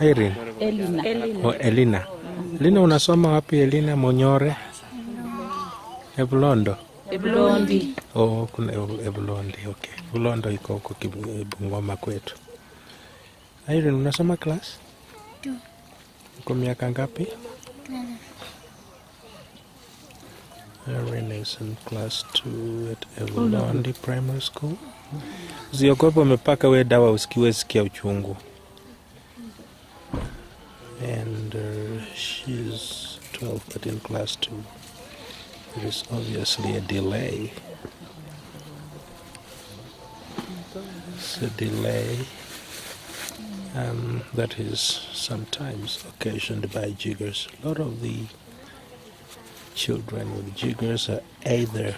Irene. Elina. Oh, Elina. Elina, unasoma wapi Elina? Monyore? Ebulondo? Ebulondi. Oh, kuna Ebulondi, okay. Ebulondo iko huko Bungoma kwetu. Irene, unasoma class? 2. Uko miaka ngapi? 12. Irene is in class 2 at Ebulondi Primary School. Ziogopa umepaka we dawa usikiwe sikia uchungu. And she's 12 but in class 2. There is obviously a delay. It's a delay that is sometimes occasioned by jiggers. A lot of the children with jiggers are either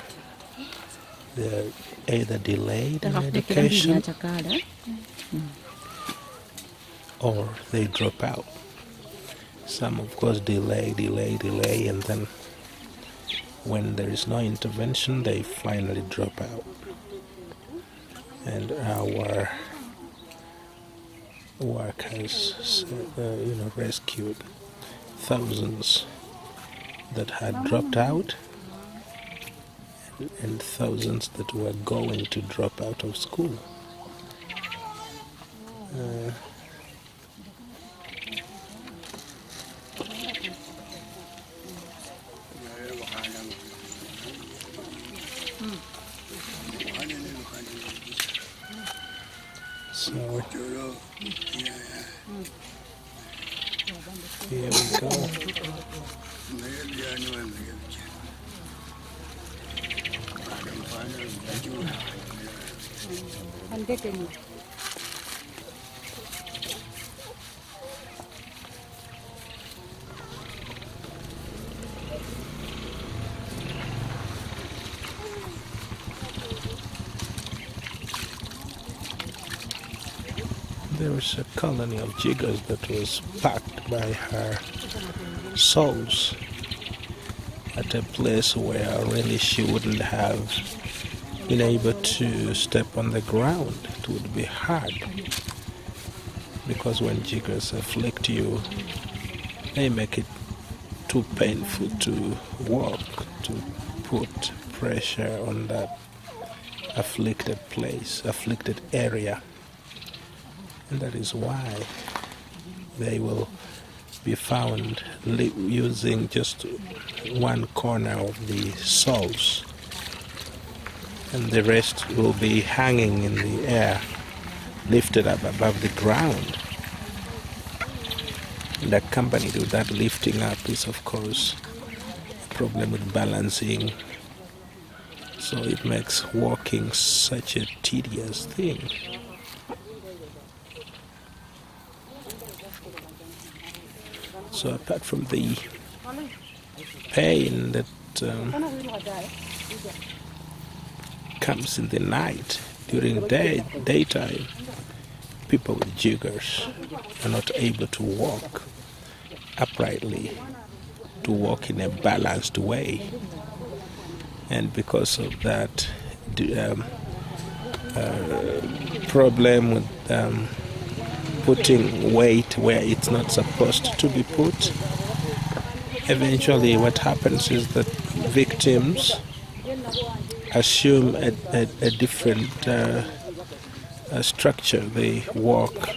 delayed in education or they drop out. Some, of course, delay, and then when there is no intervention, they finally drop out. And our work has, rescued thousands that had dropped out and thousands that were going to drop out of school. So here we go. There was a colony of jiggers that was packed by her souls at a place where really she wouldn't have been able to step on the ground. It would be hard because when jiggers afflict you, they make it too painful to walk, to put pressure on that afflicted place, afflicted area. And that is why they will be found using just one corner of the soles, and the rest will be hanging in the air, lifted up above the ground. And accompanied with that lifting up is, of course, a problem with balancing. So it makes walking such a tedious thing. So apart from the pain that comes in the night, during daytime, people with jiggers are not able to walk uprightly, to walk in a balanced way. And because of that problem with putting weight where it's not supposed to be put, eventually what happens is that victims assume a different structure. They walk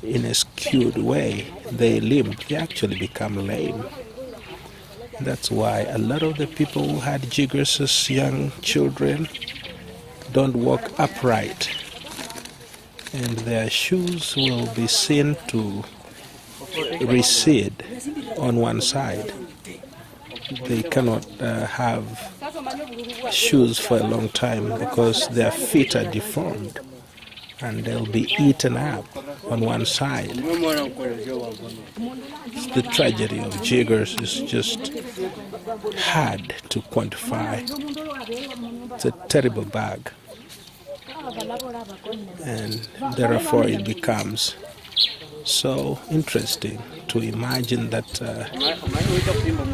in a skewed way. They limp. They actually become lame. That's why a lot of the people who had jiggers as young children don't walk upright, and their shoes will be seen to recede on one side. They cannot have shoes for a long time because their feet are deformed and they'll be eaten up on one side. The tragedy of jiggers is just hard to quantify. It's a terrible bug. And therefore it becomes so interesting to imagine that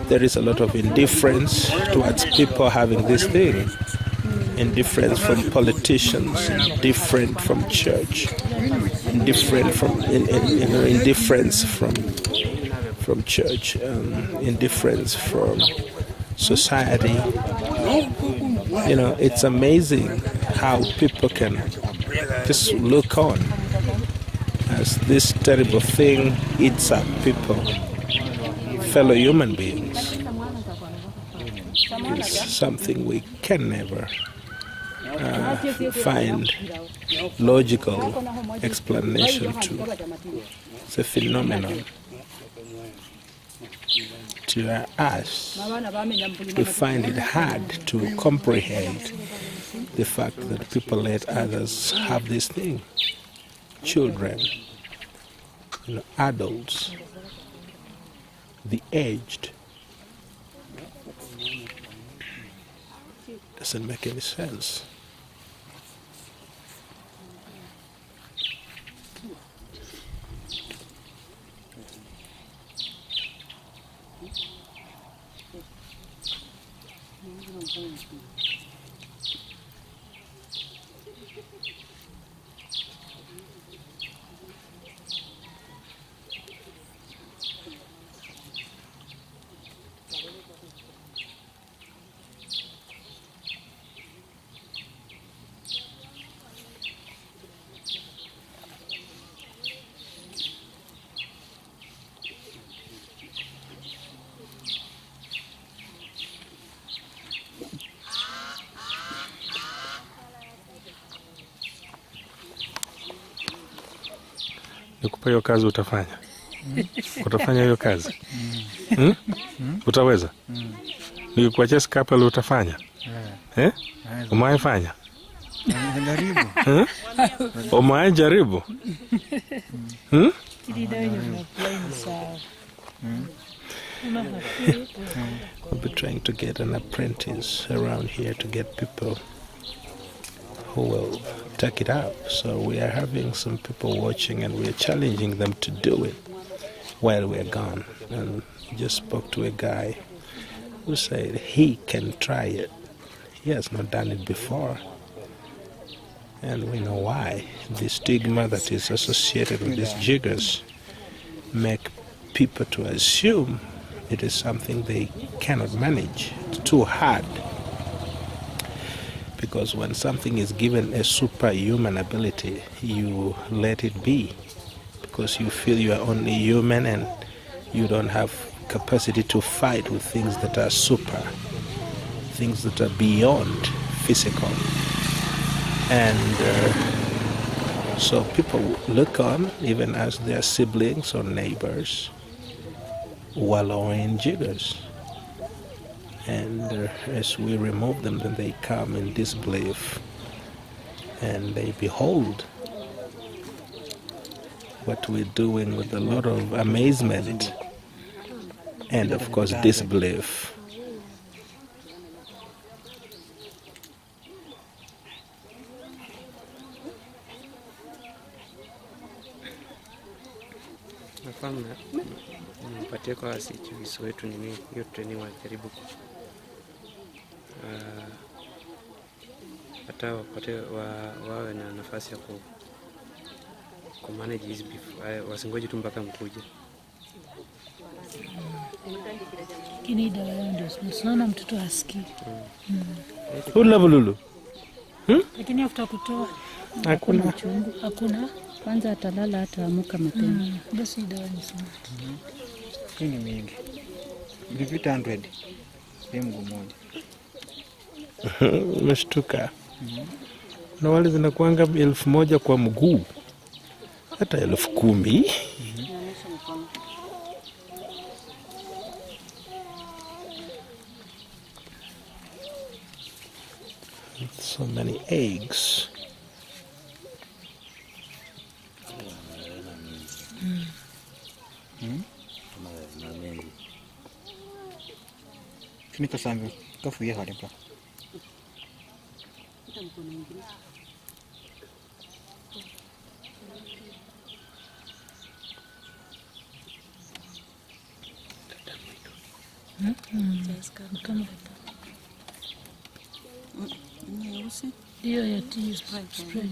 there is a lot of indifference towards people having this thing. indifference from politicians, indifference from church, indifference from indifference from church, indifference from society. You know, it's amazing how people can just look on as this terrible thing eats up people, fellow human beings. It's something we can never find logical explanation to. It's a phenomenon. To us, we find it hard to comprehend the fact that people let others have this thing. Children, adults, the aged. Doesn't make any sense. Nikupa hiyo kazi utafanya? Utafanya hiyo kazi? Utaweza? Nikuachia scalpel utafanya? Umewahi jaribu? Umewahi jaribu? We'll be trying to get an apprentice around here to get people who will take it up. So we are having some people watching and we are challenging them to do it while we're gone. And we just spoke to a guy who said he can try it. He has not done it before. And we know why. The stigma that is associated with these jiggers make people to assume it is something they cannot manage. It's too hard. Because when something is given a superhuman ability, you let it be. Because you feel you are only human and you don't have capacity to fight with things that are super, things that are beyond physical. And so people look on, even as their siblings or neighbors, wallow in jiggers. And as we remove them, then they come in disbelief and they behold what we're doing with a lot of amazement and, of course, disbelief. Nipatie kwa wasichana wetu nini hiyo training wajaribu hata wapate wawe na nafasi ya ku manage hizi wasingoje tu mpaka mkuje. Kini dawa yao ndio sana mtoto asikii. Lulu. Lakini afuta kutoa hakuna chungu, hakuna. Kwanza atalala hata amuka mapema. Basi dawa ni smart. Ni mingi. Nilipita 100. Ni mguu mmoja. Umeshtuka. Na wale zinakuanga 1,000 kwa mguu. Hata 10,000. So many eggs. Finika sangu kafuye halipa. Hiyo ya tea spray.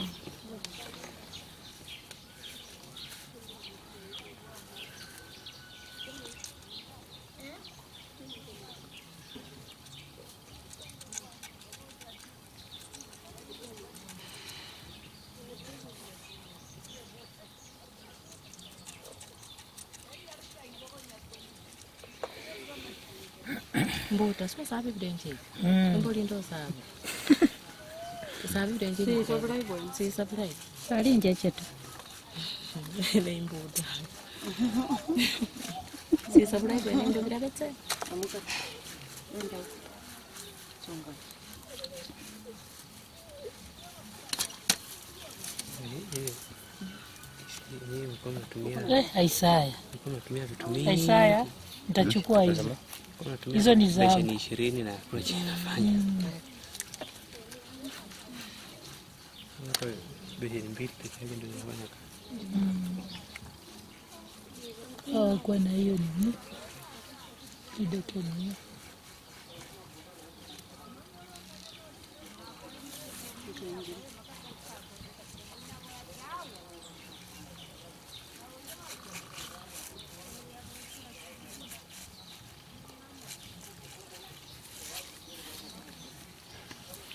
Mbota sio sabi videnje. Mboli ndo sabi. Sabi videnje. Si sabi. Sali nje chetu. Le mbota. Si sabi bwana ndo grabetse. Amuka. Enda. Songa. Isaya. Natumia vitu mingi. Isaya, nitachukua hizo. Hizo ni zangu. Ni 20 na approach inafanya. Hapo bei mbili pekee ndio inafanya. Kwa na hiyo ni kidogo ni.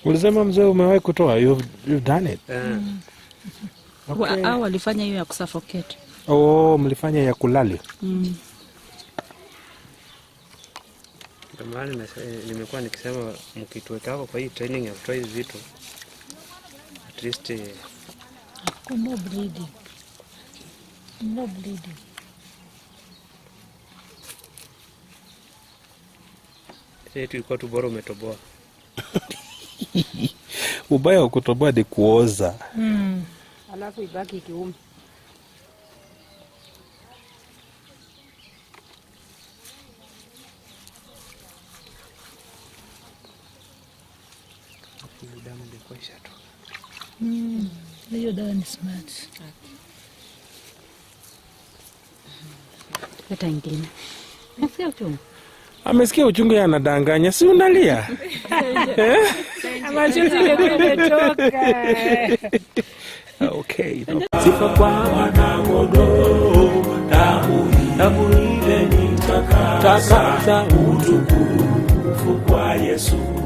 Ulisema mzee umewahi kutoa, you've done it. Okay. Au walifanya hiyo ya kusuffocate. Mlifanya ya kulali. Ndio maana nimekuwa nikisema mkituweka kwa hii training ya kutoa hizi vitu at least No bleeding. No bleeding. yetu ilikuwa tu bora umetoboa. Ubaya wa kutoboa ni kuoza. Alafu ibaki kiume. Damu ilikuwa ishatoka. Hiyo dawa ni smart. Leta ingine. Nasikia uchungu. Amesikia uchungu ya anadanganya, si unalia? Machozi yametoka. Okay. Sifa kwa Mwana-Kondoo, damu ile ni takasa utukufu kwa Yesu.